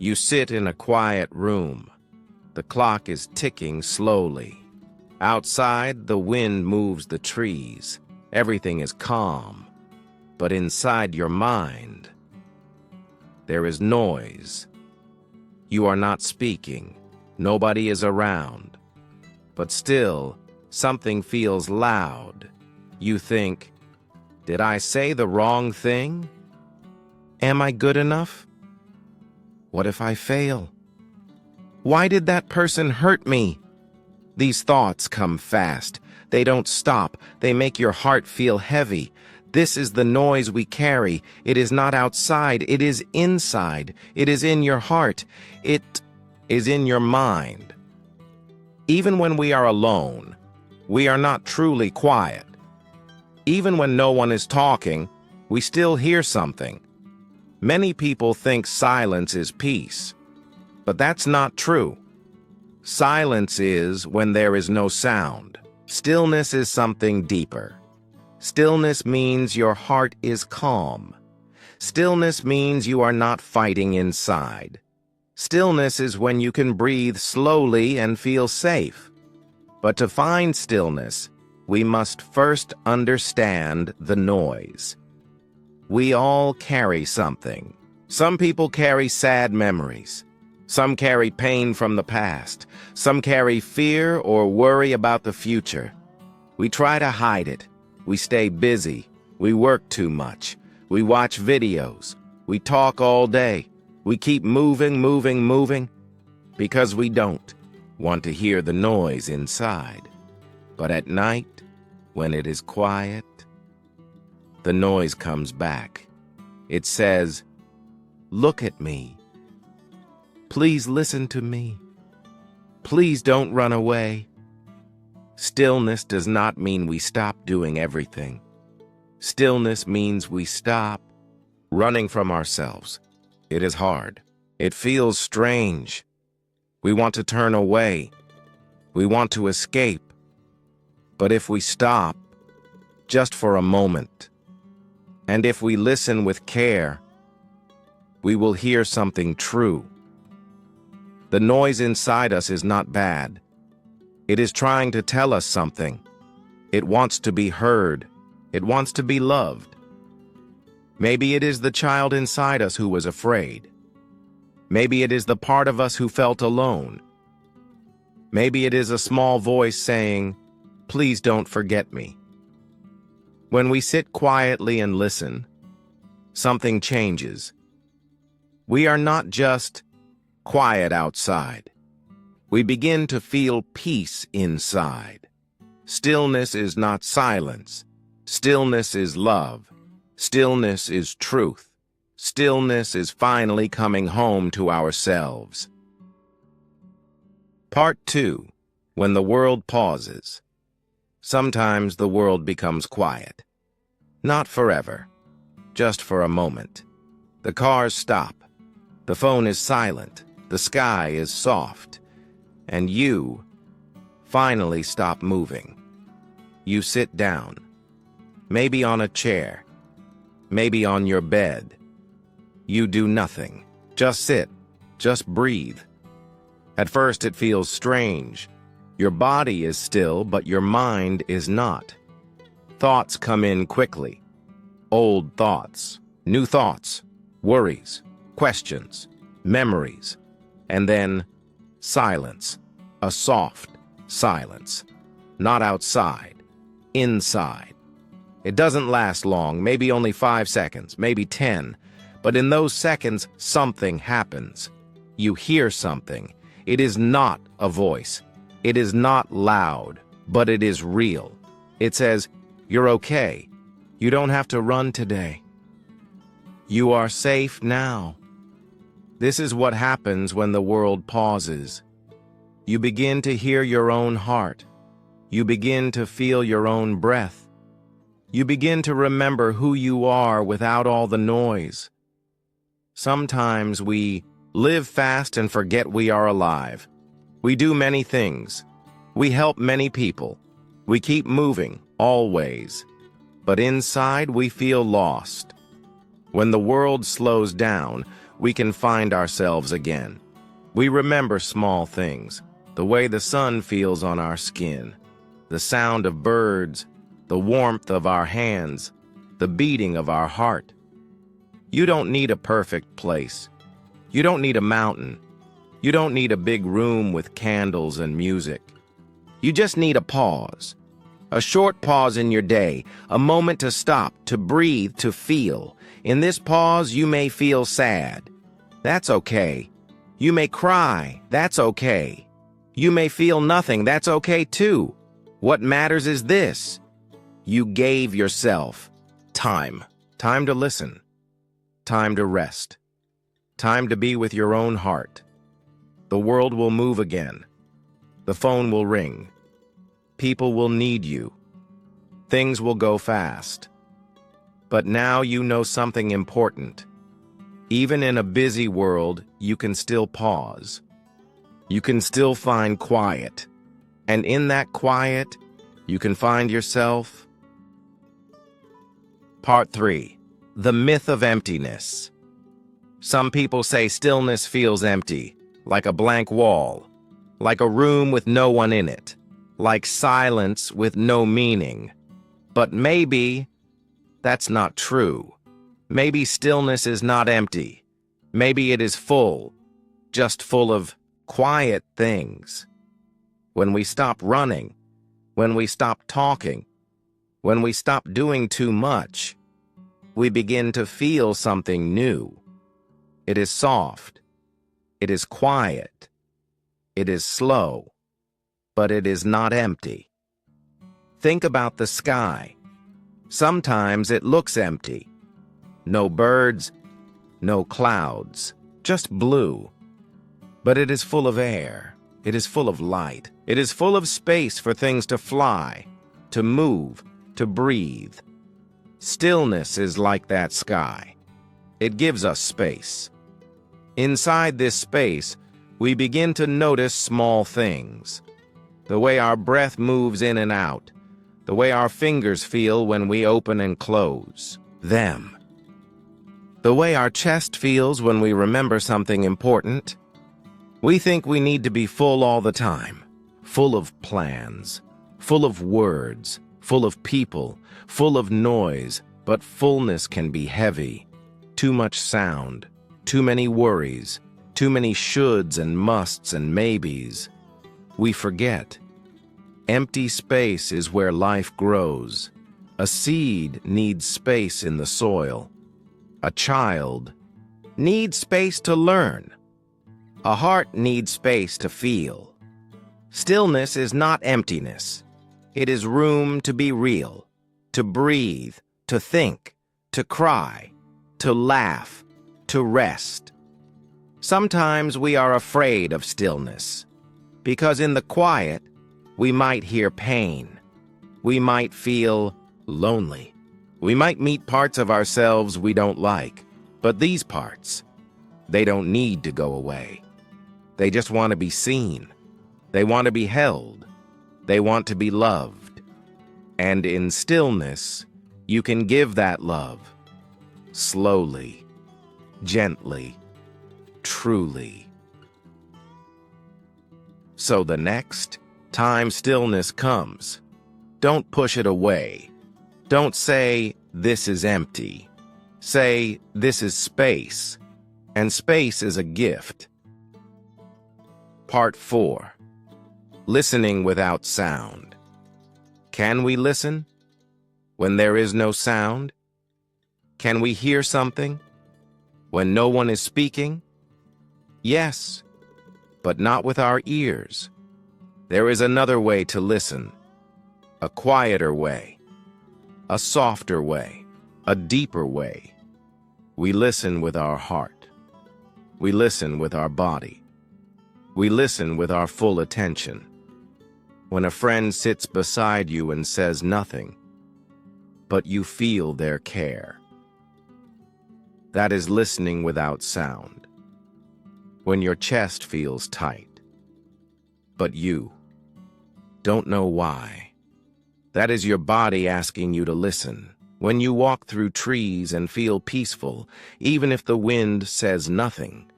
You sit in a quiet room. The clock is ticking slowly. Outside, the wind moves the trees. Everything is calm. But inside your mind, there is noise. You are not speaking. Nobody is around. But still, something feels loud. You think, did I say the wrong thing? Am I good enough? What if I fail? Why did that person hurt me? These thoughts come fast. They don't stop. They make your heart feel heavy. This is the noise we carry. It is not outside. It is inside. It is in your heart. It is in your mind. Even when we are alone, we are not truly quiet. Even when no one is talking, we still hear something. Many people think silence is peace, but that's not true. Silence is when there is no sound. Stillness is something deeper. Stillness means your heart is calm. Stillness means you are not fighting inside. Stillness is when you can breathe slowly and feel safe. But to find stillness, we must first understand the noise. We all carry something. Some people carry sad memories. Some carry pain from the past. Some carry fear or worry about the future. We try to hide it. We stay busy. We work too much. We watch videos. We talk all day. We keep moving, because we don't want to hear the noise inside. But at night, when it is quiet, the noise comes back. It says, "Look at me. Please listen to me. Please don't run away." Stillness does not mean we stop doing everything. Stillness means we stop running from ourselves. It is hard. It feels strange. We want to turn away. We want to escape. But if we stop, just for a moment, and if we listen with care, we will hear something true. The noise inside us is not bad. It is trying to tell us something. It wants to be heard. It wants to be loved. Maybe it is the child inside us who was afraid. Maybe it is the part of us who felt alone. Maybe it is a small voice saying, "Please don't forget me." When we sit quietly and listen, something changes. We are not just quiet outside. We begin to feel peace inside. Stillness is not silence. Stillness is love. Stillness is truth. Stillness is finally coming home to ourselves. Part 2. When the world pauses. Sometimes the world becomes quiet. Not forever. Just for a moment. The cars stop. The phone is silent. The sky is soft. And you finally stop moving. You sit down. Maybe on a chair. Maybe on your bed. You do nothing. Just sit. Just breathe. At first it feels strange. Your body is still, but your mind is not. Thoughts come in quickly. Old thoughts, new thoughts, worries, questions, memories, and then silence. A soft silence. Not outside, inside. It doesn't last long, maybe only 5 seconds, maybe 10. But in those seconds, something happens. You hear something. It is not a voice. It is not loud, but it is real. It says, "You're okay. You don't have to run today. You are safe now." This is what happens when the world pauses. You begin to hear your own heart. You begin to feel your own breath. You begin to remember who you are without all the noise. Sometimes we live fast and forget we are alive. We do many things. We help many people. We keep moving, always. But inside we feel lost. When the world slows down, we can find ourselves again. We remember small things, the way the sun feels on our skin, the sound of birds, the warmth of our hands, the beating of our heart. You don't need a perfect place. You don't need a mountain. You don't need a big room with candles and music. You just need a pause. A short pause in your day, a moment to stop, to breathe, to feel. In this pause, you may feel sad. That's okay. You may cry. That's okay. You may feel nothing. That's okay too. What matters is this. You gave yourself time. Time to listen. Time to rest. Time to be with your own heart. The world will move again. The phone will ring. People will need you. Things will go fast. But now you know something important. Even in a busy world, you can still pause. You can still find quiet. And in that quiet, you can find yourself. Part 3. The myth of emptiness. Some people say stillness feels empty, like a blank wall, like a room with no one in it, like silence with no meaning. But maybe that's not true. Maybe stillness is not empty. Maybe it is full, just full of quiet things. When we stop running, when we stop talking, when we stop doing too much, we begin to feel something new. It is soft. It is quiet. It is slow. But it is not empty. Think about the sky. Sometimes it looks empty. No birds, no clouds, just blue. But it is full of air. It is full of light. It is full of space for things to fly, to move, to breathe. Stillness is like that sky. It gives us space. Inside this space, we begin to notice small things. The way our breath moves in and out. The way our fingers feel when we open and close them. The way our chest feels when we remember something important. We think we need to be full all the time. Full of plans. Full of words. Full of people. Full of noise. But fullness can be heavy. Too much sound. Too many worries, too many shoulds and musts and maybes. We forget. Empty space is where life grows. A seed needs space in the soil. A child needs space to learn. A heart needs space to feel. Stillness is not emptiness. It is room to be real, to breathe, to think, to cry, to laugh, to rest. Sometimes we are afraid of stillness, because in the quiet, we might hear pain. We might feel lonely. We might meet parts of ourselves we don't like, but these parts, they don't need to go away. They just want to be seen. They want to be held. They want to be loved. And in stillness, you can give that love, slowly, gently, truly. So the next time stillness comes, don't push it away. Don't say, this is empty. Say, this is space, and space is a gift. Part 4. Listening without sound. Can we listen when there is no sound? Can we hear something when no one is speaking? Yes, but not with our ears. There is another way to listen, a quieter way, a softer way, a deeper way. We listen with our heart. We listen with our body. We listen with our full attention. When a friend sits beside you and says nothing, but you feel their care. That is listening without sound. When your chest feels tight, but you don't know why. That is your body asking you to listen. when you walk through trees and feel peaceful, even if the wind says nothing.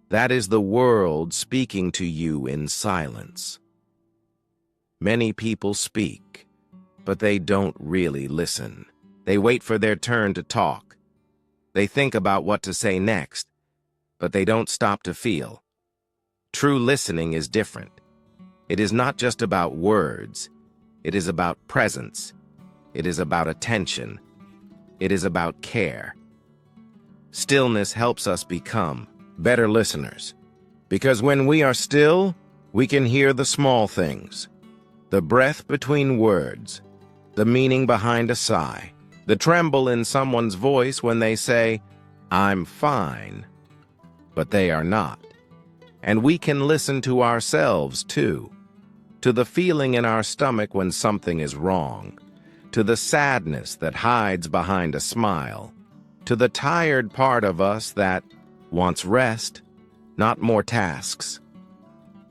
That is the world speaking to you in silence. Many people speak, but they don't really listen. They wait for their turn to talk. They think about what to say next, but they don't stop to feel. True listening is different. It is not just about words. It is about presence. It is about attention. It is about care. Stillness helps us become better listeners, because when we are still, we can hear the small things, the breath between words, the meaning behind a sigh, the tremble in someone's voice when they say, "I'm fine," but they are not. And we can listen to ourselves, too, to the feeling in our stomach when something is wrong, to the sadness that hides behind a smile, to the tired part of us that wants rest, not more tasks.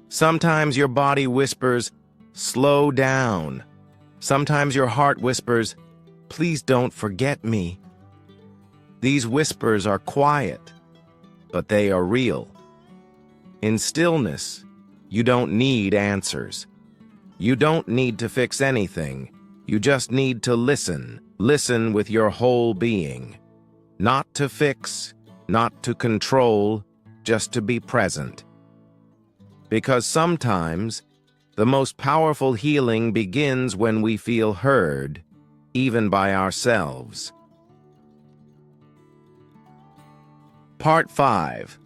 Sometimes your body whispers, "Slow down." Sometimes your heart whispers, "Please don't forget me." These whispers are quiet, but they are real. In stillness, you don't need answers. You don't need to fix anything. You just need to listen. Listen with your whole being. Not to fix, not to control, just to be present. Because sometimes, the most powerful healing begins when we feel heard, even by ourselves. Part 5.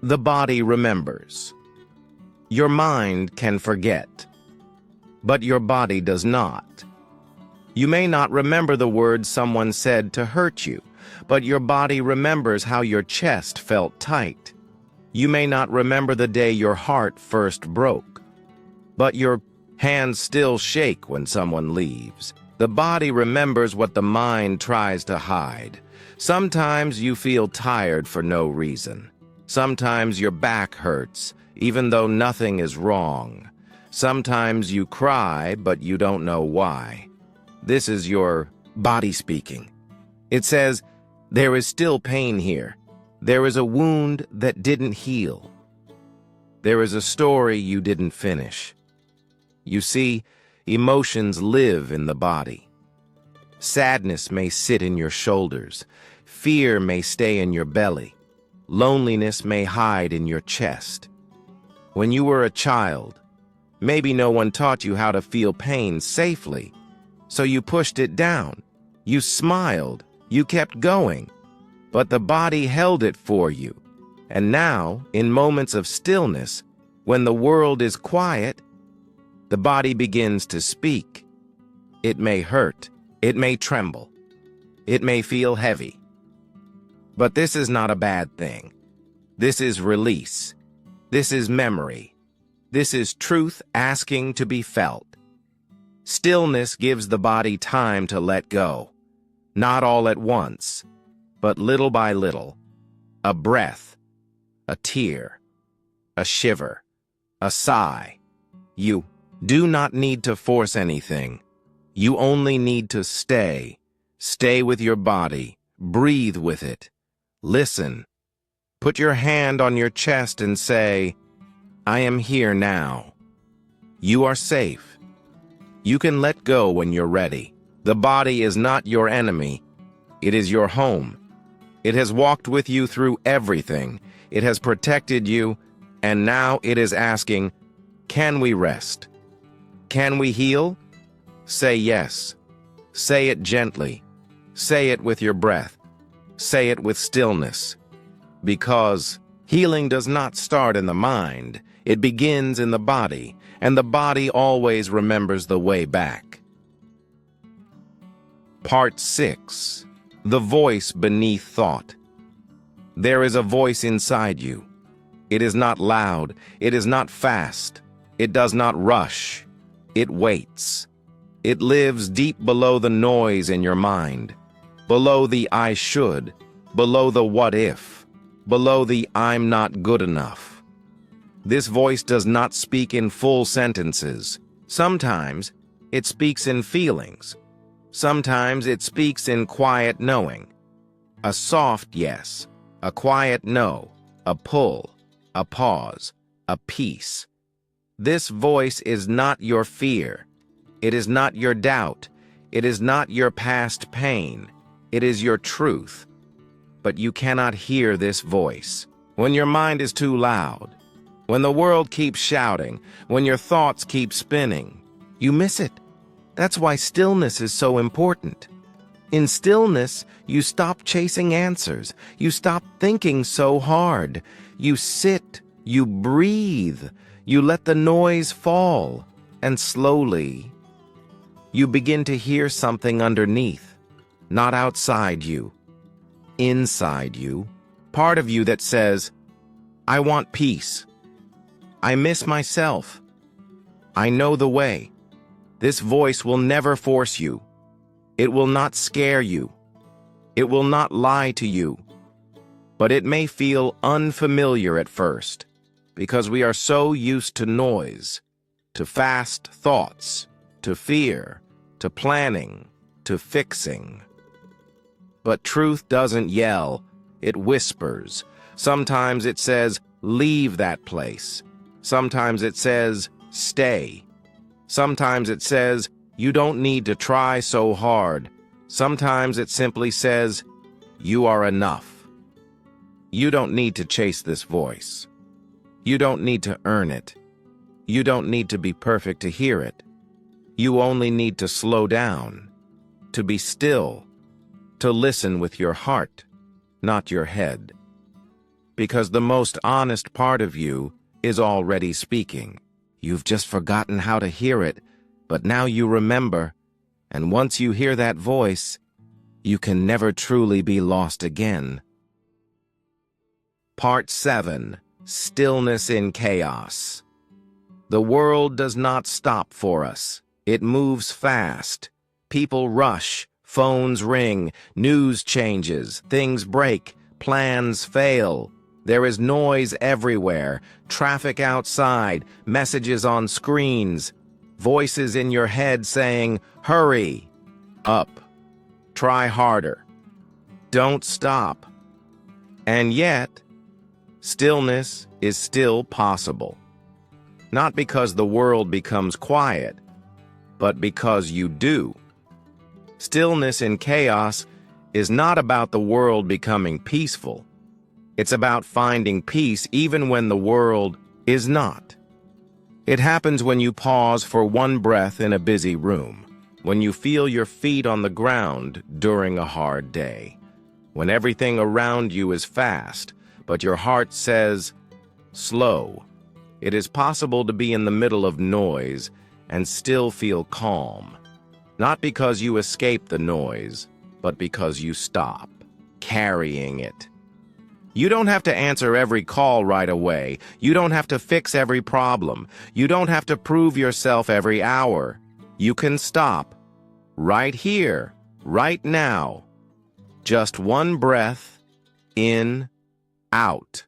The body remembers. Your mind can forget, but your body does not. You may not remember the words someone said to hurt you, but your body remembers how your chest felt tight. You may not remember the day your heart first broke, but your hands still shake when someone leaves. The body remembers what the mind tries to hide. Sometimes you feel tired for no reason. Sometimes your back hurts, even though nothing is wrong. Sometimes you cry, but you don't know why. This is your body speaking. It says, "There is still pain here. There is a wound that didn't heal. There is a story you didn't finish." You see, emotions live in the body. Sadness may sit in your shoulders. Fear may stay in your belly. Loneliness may hide in your chest. When you were a child, maybe no one taught you how to feel pain safely, so you pushed it down. You smiled. You kept going. But the body held it for you. And now, in moments of stillness, when the world is quiet, the body begins to speak. It may hurt. It may tremble. It may feel heavy. But this is not a bad thing. This is release. This is memory. This is truth asking to be felt. Stillness gives the body time to let go. Not all at once, but little by little. A breath, a tear, a shiver, a sigh. You do not need to force anything. You only need to stay. Stay with your body. Breathe with it. Listen. Put your hand on your chest and say, "I am here now." You are safe. You can let go when you're ready. The body is not your enemy. It is your home. It has walked with you through everything. It has protected you, and now it is asking, can we rest? Can we heal? Say yes. Say it gently. Say it with your breath. Say it with stillness. Because healing does not start in the mind. It begins in the body, and the body always remembers the way back. Part 6. The voice beneath thought. There is a voice inside you. It is not loud. It is not fast. It does not rush. It waits. It lives deep below the noise in your mind, below the "I should," below the "what if," below the "I'm not good enough." This voice does not speak in full sentences. Sometimes it speaks in feelings. Sometimes it speaks in quiet knowing. A soft yes, a quiet no, a pull, a pause, a peace. This voice is not your fear. It is not your doubt. It is not your past pain. It is your truth. But you cannot hear this voice when your mind is too loud, when the world keeps shouting, when your thoughts keep spinning. You miss it. That's why stillness is so important. In stillness, you stop chasing answers. You stop thinking so hard. You sit, you breathe, you let the noise fall, and slowly, you begin to hear something underneath, not outside you, inside you, part of you that says, I want peace. I miss myself. I know the way. This voice will never force you. It will not scare you. It will not lie to you. But it may feel unfamiliar at first, because we are so used to noise, to fast thoughts, to fear, to planning, to fixing. But truth doesn't yell, it whispers. Sometimes it says, leave that place. Sometimes it says, stay. Sometimes it says, you don't need to try so hard. Sometimes it simply says, you are enough. You don't need to chase this voice. You don't need to earn it. You don't need to be perfect to hear it. You only need to slow down, to be still, to listen with your heart, not your head. Because the most honest part of you is already speaking. You've just forgotten how to hear it, but now you remember, and once you hear that voice, you can never truly be lost again. Part 7. Stillness in Chaos. The world does not stop for us. It moves fast. People rush, phones ring, news changes, things break, plans fail. There is noise everywhere, traffic outside, messages on screens, voices in your head saying, hurry, up, try harder, don't stop. And yet, stillness is still possible. Not because the world becomes quiet, but because you do. Stillness in chaos is not about the world becoming peaceful. It's about finding peace even when the world is not. It happens when you pause for one breath in a busy room, when you feel your feet on the ground during a hard day, when everything around you is fast, but your heart says, slow. It is possible to be in the middle of noise and still feel calm, not because you escape the noise, but because you stop carrying it. You don't have to answer every call right away. You don't have to fix every problem. You don't have to prove yourself every hour. You can stop right here, right now. Just one breath, in, out.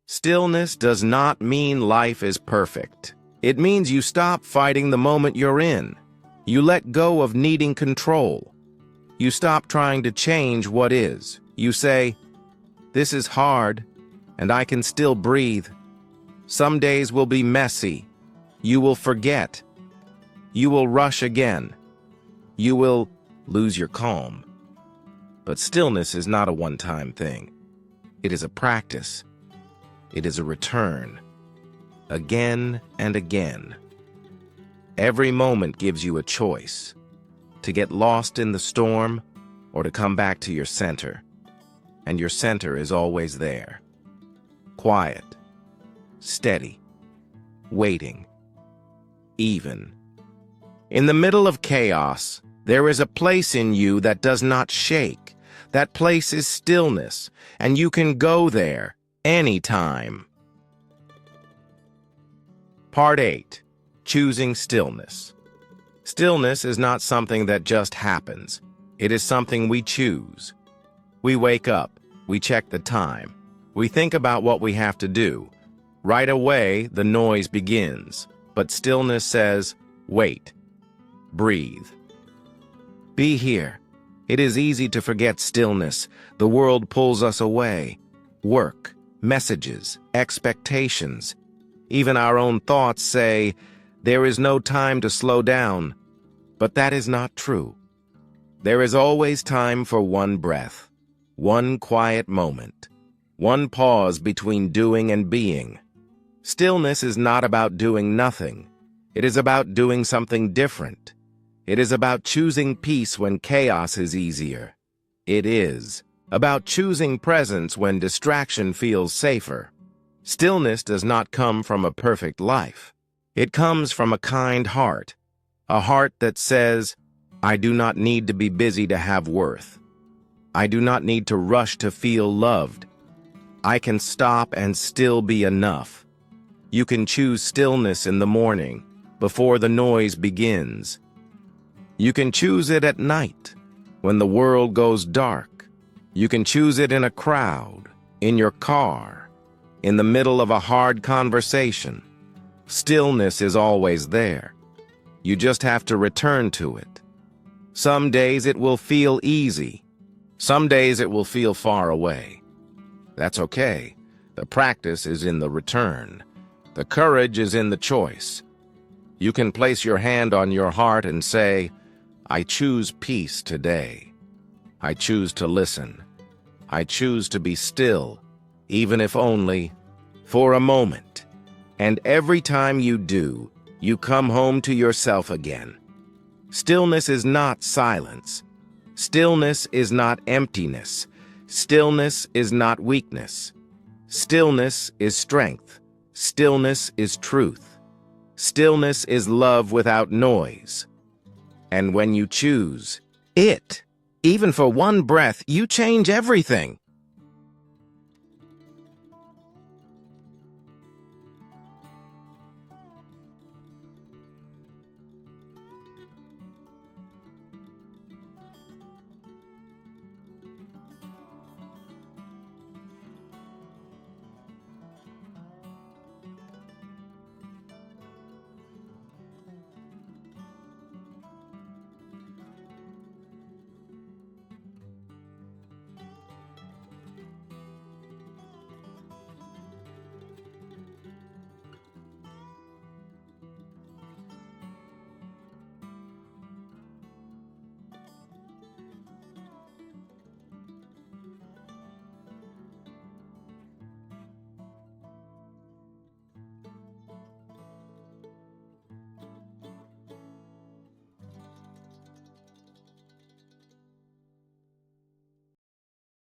Stillness does not mean life is perfect. It means you stop fighting the moment you're in. You let go of needing control. You stop trying to change what is. You say, this is hard, and I can still breathe. Some days will be messy. You will forget. You will rush again. You will lose your calm. But stillness is not a one-time thing. It is a practice. It is a return. Again and again. Every moment gives you a choice. To get lost in the storm or to come back to your center. And your center is always there. Quiet. Steady. Waiting. Even. In the middle of chaos, there is a place in you that does not shake. That place is stillness, and you can go there anytime. Part 8. Choosing stillness. Stillness is not something that just happens. It is something we choose. We wake up. We check the time. We think about what we have to do. Right away, the noise begins. But stillness says, wait. Breathe. Be here. It is easy to forget stillness. The world pulls us away. Work, messages, expectations. Even our own thoughts say, there is no time to slow down. But that is not true. There is always time for one breath, one quiet moment, one pause between doing and being. Stillness is not about doing nothing. It is about doing something different. It is about choosing peace when chaos is easier. It is about choosing presence when distraction feels safer. Stillness does not come from a perfect life. It comes from a kind heart, a heart that says, I do not need to be busy to have worth. I do not need to rush to feel loved. I can stop and still be enough. You can choose stillness in the morning, before the noise begins. You can choose it at night, when the world goes dark. You can choose it in a crowd, in your car, in the middle of a hard conversation. Stillness is always there. You just have to return to it. Some days it will feel easy. Some days it will feel far away. That's okay. The practice is in the return. The courage is in the choice. You can place your hand on your heart and say, I choose peace today. I choose to listen. I choose to be still, even if only for a moment. And every time you do, you come home to yourself again. Stillness is not silence. Stillness is not emptiness. Stillness is not weakness. Stillness is strength. Stillness is truth. Stillness is love without noise. And when you choose it, even for one breath, you change everything.